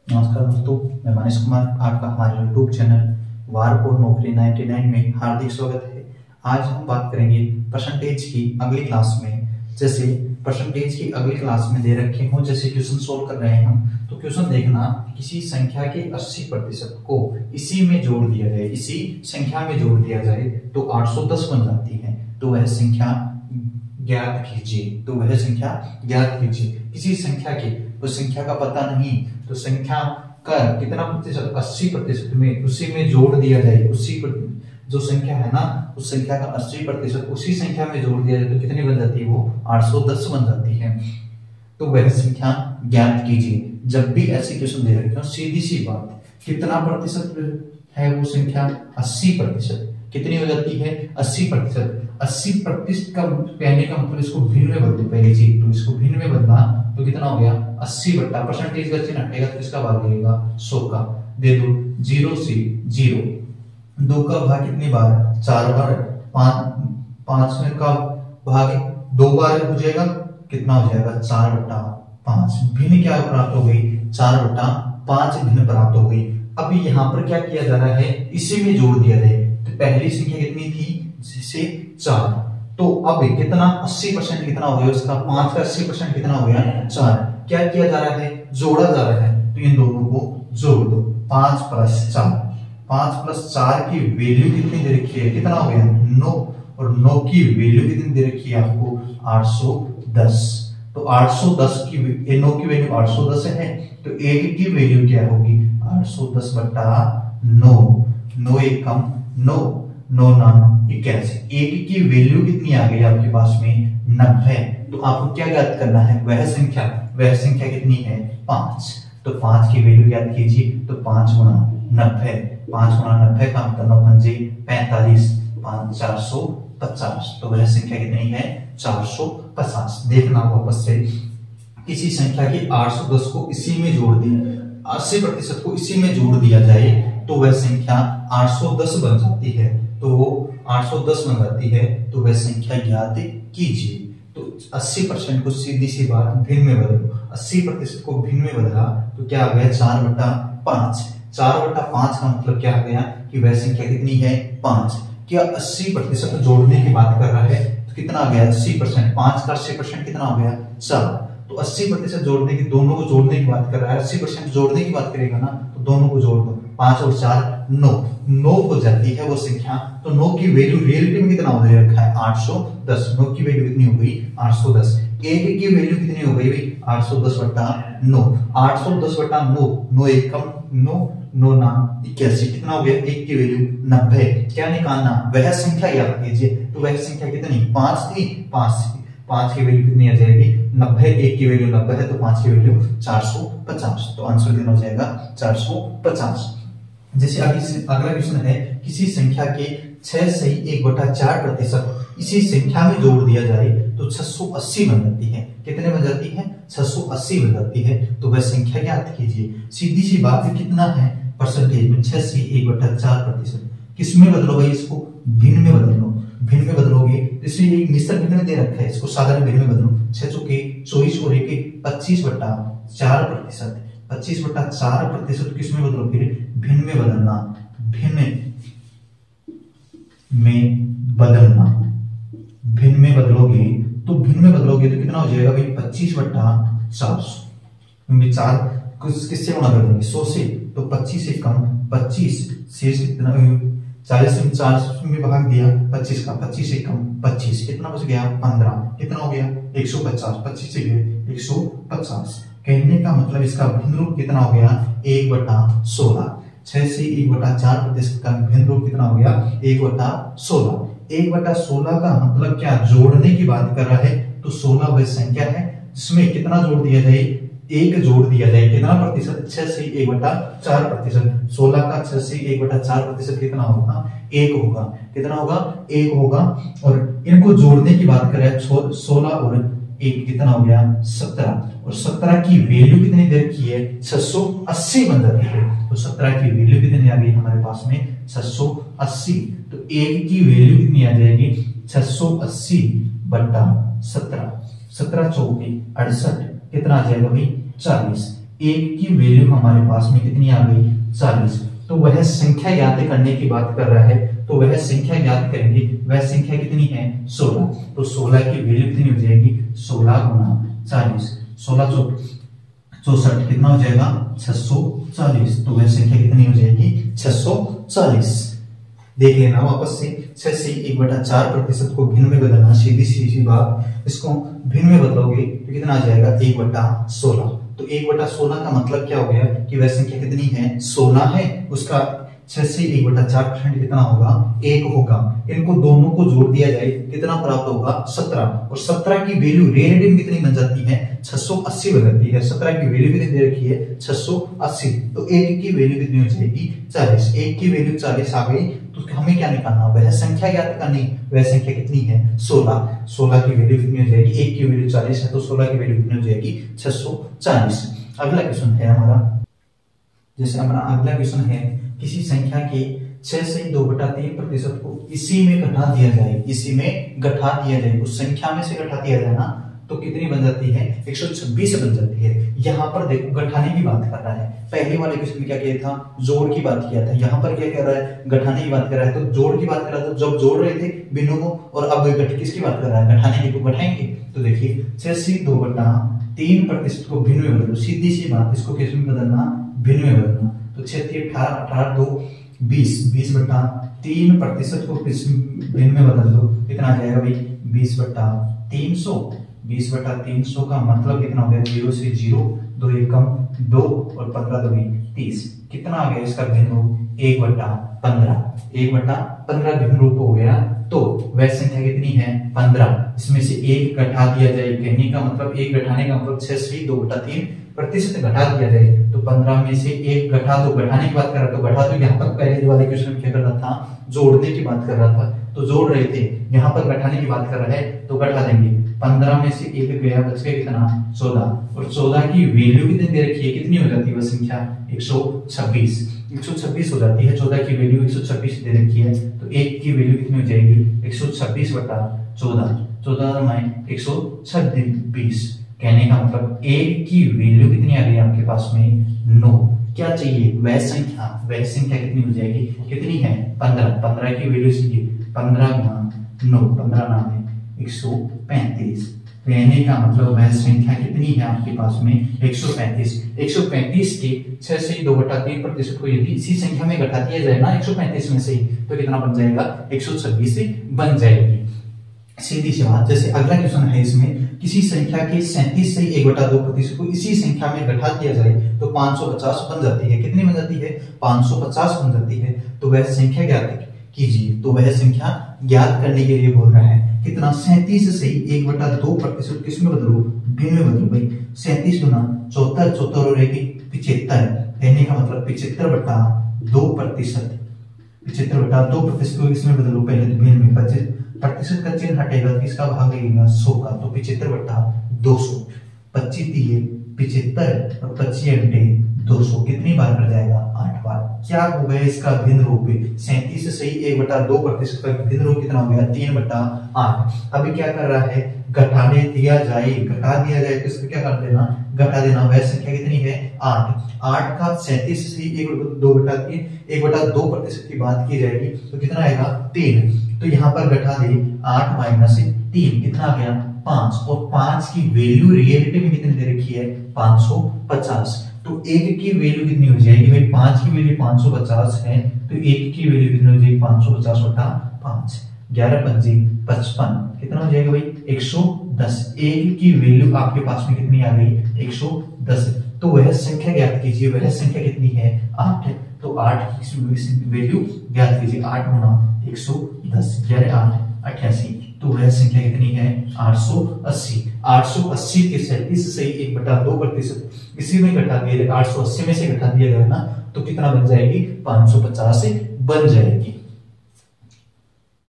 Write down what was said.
नमस्कार दोस्तों, मैं मनीष कुमार आपका हमारे YouTube चैनल वारपुर नौकरी 99 में हार्दिक स्वागत है। आज हम बात करेंगे परसेंटेज की अगली क्लास में। जैसे परसेंटेज की अगली क्लास में दे रखे हों, जैसे क्वेश्चन सोल्व कर रहे हैं हम, तो क्वेश्चन देखना, किसी संख्या के 80% को इसी में जोड़ दिया जाए, इसी संख्या में जोड़ दिया जाए तो 810 बन जाती है। तो वह संख्या ज्ञात कीजिए। तो वह संख्या ज्ञात कीजिए। किसी संख्या के, तो संख्या का पता नहीं, तो संख्या का कितना प्रतिशत, 80% में उसी में जोड़ दिया जाए। उसी जो संख्या है ना, उस संख्या का 80% उसी संख्या में जोड़ दिया जाए तो कितनी बन जाती है? वो 810 बन जाती है। तो वह संख्या ज्ञात कीजिए। जब भी ऐसे क्वेश्चन दे रखे हो, सीधी सी बात, कितना प्रतिशत है वो संख्या? 80%। कितनी हो जाती है? 80%। 80% का कहने का मतलब इसको भिन्न में बदलो पहली चीज। तो इसको भिन्न में बदला तो कितना हो गया? 80 बट्टा परसेंटेज का चिन्ह हटेगा तो किसका भाग लगेगा? 100 का। दे दो 0 से 0। 2 का भाग कितनी बार? 4 बार। 5 में का भाग 2 बार हो जाएगा, कितना हो जाएगा? 4/5। भिन्न क्या प्राप्त हो गई? 4/5 भिन्न प्राप्त हो गई। अब यहाँ पर क्या किया जा रहा है? इसी में जोड़ दिया जाए। तो पहली संख्या कितनी थी? जिसे 4। तो अब कितना 80% कितना हो गया उसका? 5 का 80% कितना हो गया? 4। क्या किया जा रहा है? जोड़ा जा रहा है। तो इन दोनों को जोड़ दो। 5 + 4। 5 + 4 की वैल्यू कितनी दे रखी है? कितना हो गया? 9। और 9 की वैल्यू कितनी दे रखी है आपको? 810। तो 810 की 9 की वैल्यू 810 है, तो 1 की वैल्यू क्या होगी? 810/9। 9 एकम 9, 9 9 81। 1 की वैल्यू कितनी आ गई आपके पास में? 90। तो आपको क्या ज्ञात करना है? वह संख्या कितनी है? 5। तो 5 की वैल्यू ज्ञात कीजिए। तो 5 × 90। 5 × 90 का मतलब 9 पंजे 45, 5 450। तो वह संख्या कितनी है? 450। देखना वापस से, किसी संख्या की 810 को इसी में जोड़ दी, 80% को इसी में जोड़ दिया जाए तो वह संख्या 810 बन जाती है। तो वो 810 बन जाती है। तो वह संख्या ज्ञात कीजिए। तो 80% को सीधी सी बात भिन्न में बदलो। 80% को भिन्न में बदला तो क्या आ गया? 4/5। 4/5 का मतलब क्या आ गया? कि वह संख्या कितनी है? 5। क्या 80% जोड़ने की बात कर रहा है? तो कितना आ गया? 80%। 5 का 80% कितना हो गया? 4। तो 80% जोड़ने की, दोनों को जोड़ने की बात कर रहा है। 80% जोड़ने की बात करेगा ना, तो दोनों को जोड़ दो। 5 और 4 9 हो जाती है वो संख्या। तो 9 की वैल्यू रियलिटी में कितना हो रखा है? 810। 9 की वैल्यू कितनी हो गई? 810। 1 की वैल्यू कितनी हो गई भाई? 810/9। 810/9। 9 एकम 9, 9 9 81। कितना हो गया? 1 की वैल्यू 90। क्या निकालना? वह संख्या याद कीजिए। तो वह संख्या कितनी? 5 थी। 5 की वैल्यू कितनी आ जाएगी? 90। 1 की वैल्यू 90 है, तो 5 की वैल्यू 450। तो आंसर कितना हो जाएगा? 450। जैसे अगला क्वेश्चन है, किसी संख्या के 6 से 1/4% इसी संख्या में जोड़ दिया जाए तो 680 बन जाती है। कितने बन जाती है? 680 बन जाती है। तो वह संख्या ज्ञात कीजिए। सीधी सी बात है, कितना है परसेंटेज में? 6 से 1/4%। किसमें बदलो भाई? इसको भिन्न में बदलो। भिन्न में बदलोगे तो इसमें मिश्र भिन्न में दे रखा है, इसको साधारण भिन्न में बदलो। 6 चौके 24 और 1 25/4%। 25/4% किसमें बदलो? फिर भिन्न में बदलना। भिन्न में बदलोगे तो कितना हो जाएगा भाई? 25/400। क्योंकि 4 किससे गुणा कर देंगे? 100 से। तो 25 एकम 25, शेष कितना? 40 में 4 में भाग दिया 25 का। 25 एकम 25, कितना बच गया? 15। कितना हो गया? 150। 25 से 150। कहने का मतलब इसका भिन्न रूप कितना हो गया? 1/16। 6 से 1/4% का भिन्न रूप कितना हो गया? 1/16। 1/16 का मतलब क्या? जोड़ने की बात कर रहा है। तो 16 वह संख्या है जिसमें कितना जोड़ दिया जाए? 1 जोड़ दिया जाए। कितना प्रतिशत? 6 से 1/4%। 16 का 6 से 1/4% कितना होगा? 1 होगा। कितना होगा? 1 होगा। और इनको जोड़ने की बात करें, 16 और 1 कितना हो गया? 17। और 17 की वैल्यू कितनी दे रखी है? 680 बन जाती है। तो 17 की वैल्यू कितनी आ गई हमारे पास में? 680। तो 1 की वैल्यू कितनी आ जाएगी? 680/17। 17 चौके 68। कितना आ जाएगा भाई? 40। एक की वैल्यू हमारे पास में कितनी आ गई 40। तो वह संख्या याद करने की बात कर रहा है, तो वह संख्या याद करेंगे, वह संख्या कितनी है 16। तो 16 की वैल्यू कितनी हो जाएगी 16 गुना 40, 16 64 कितना हो जाएगा 640। तो वह संख्या कितनी हो जाएगी 640। देख लेना वापस से 6 से 1/4% को भिन्न में बदलना, सीधी सीधी बात। इसको भिन्न में बदलोगे तो कितना आ जाएगा 1/16। तो 1/16 का मतलब क्या हो गया कि वह संख्या कितनी है 16 है, उसका 6 से 1/4% कितना होगा 1 होगा। इनको दोनों को जोड़ दिया जाए कितना प्राप्त होगा 17, और 17 की वैल्यू रियलिटी में कितनी बन जाती है 680 बन जाती है। 17 की वैल्यू कितनी दे रखी है 680। तो 1 की वैल्यू कितनी हो जाएगी 40। 1 की वैल्यू 40 आ गई, तो हमें क्या निकालना, वह संख्या ज्ञात करनी। वह संख्या कितनी है 16। 16 की वैल्यू कितनी हो जाएगी, 1 की वैल्यू 40 है तो 16 की वैल्यू कितनी हो जाएगी 640। अगला क्वेश्चन है हमारा, जैसे हमारा अगला क्वेश्चन है, किसी संख्या के 6 से 2/3% को इसी में घटा दिया जाए, इसी में घटा दिया जाए, उस संख्या में से घटा दिया जाए ना, तो कितनी बन जाती है 126 बन जाती है। यहाँ पर देखो घटाने की बात कर रहा है, पहले वाले क्वेश्चन में क्या किया था जोड़ की बात किया था, यहाँ पर क्या कर रहा है घटाने की बात कर रहा है। तो जोड़ की बात कर रहा था जब जोड़ रहे थे बिंदु को, और अब किसकी बात कर रहा है घटाने की, तो घटाएंगे। तो देखिए 6 से 2/3% को भिन्न में बदलो, सीधी सी बात, इसको किस में बदलना भिन्न में बदलना। तो 6 3 18 18 2 20, 20/3% को भिन्न में बदल दो, कितना आ जाएगा भाई 20/300। 20/300 का मतलब कितना हो गया 0 से 0, 2 एकम 2 और 15 2 30, कितना आ गया इसका भिन्न रूप 1/15। 1/15 भिन्न रूप हो गया, तो वह संख्या कितनी है 15। इसमें से 1 घटा दिया जाए, कहने का मतलब 1 घटाने का मतलब 6 से 2/3% घटा दिया जाए, तो 15 में से 1 घटा दो, घटाने की बात कर रहा था तो घटा दो। यहाँ पर पहले वाले क्वेश्चन में क्या कर रहा था जोड़ने की बात कर रहा था, तो जोड़ रहे थे, यहाँ पर घटाने की बात कर रहा है तो घटा देंगे। 15 में से 1 गया, बच गया कितना 14, और 14 की वैल्यू कितनी दे रखी है, कितनी हो जाती है वह संख्या 126 हो जाती है। 14 की वैल्यू 126 दे रखी है, तो 1 की वैल्यू कितनी हो जाएगी 126/14, 14 में 126। कहने का मतलब 1 की वैल्यू कितनी आ गई आपके पास में 9। क्या चाहिए वह संख्या कितनी हो जाएगी, कितनी है 15। 15 की वैल्यू चाहिए 15 गुना 9, 15 नाम है 135। कहने का मतलब वह संख्या कितनी है आपके पास में 135। 135 के 6 से 2/3% को यदि इसी संख्या में घटा दिया जाए ना 135 में से, तो कितना बन जाएगा 126 बन जाएगी। सीधी सी बात। जैसे अगला क्वेश्चन है, इसमें किसी संख्या के 37 से 1/2% को इसी संख्या में घटा दिया जाए तो 550 बन जाती है। कितनी बन जाती है 550 बन जाती है। तो वह संख्या ज्ञात कीजिए। तो वह संख्या ज्ञात करने के लिए बोल रहा है कितना 37 से 1/2% किसमें बदलो भिन्न में बदलो भाई। 37 गुना 74, 74 और 75। कहने का मतलब 75/2%, 75/2% को किसमें बदलो पहले तो भिन्न में। 25% का चिन्ह हटेगा तो इसका भाग लगेगा 100 का, तो 75/200। 25 × 75 और 25 × 200 कितनी बार कर जाएगा 8 बार। क्या हो गया इसका भिन्न रूप 37 से 1/2% का भिन्न रूप कितना हो गया 3/8। अभी क्या कर रहा है घटा दिया जाए तो इसको क्या कर देना घटा देना। वह संख्या कितनी है 8 का 37 से 1/2% की बात की जाएगी तो कितना आएगा 3। तो यहाँ पर घटा दे 8 - 3 कितना आ गया 5, और 5 की वैल्यू रियलिटी में कितनी दे रखी है 550। तो 1 की वैल्यू कितनी हो जाएगी भाई 5 की वैल्यू 550 है, तो 1 की वैल्यू कितनी हो जाएगी 550/5, 11 × 5 = 55, कितना हो जाएगा भाई 110। 1 की वैल्यू आपके पास में कितनी आ गई 110। तो वह संख्या ज्ञात कीजिए। वह संख्या कितनी है 8 है, तो 8 की वैल्यू ज्ञात कीजिए। 8 × 110, 11 × 8 88। तो वह संख्या कितनी है 880। 880 के 37 से 1/2% इसी में घटा दिया 880 में से घटा दिया गया ना, तो कितना बन जाएगी 550 बन जाएगी।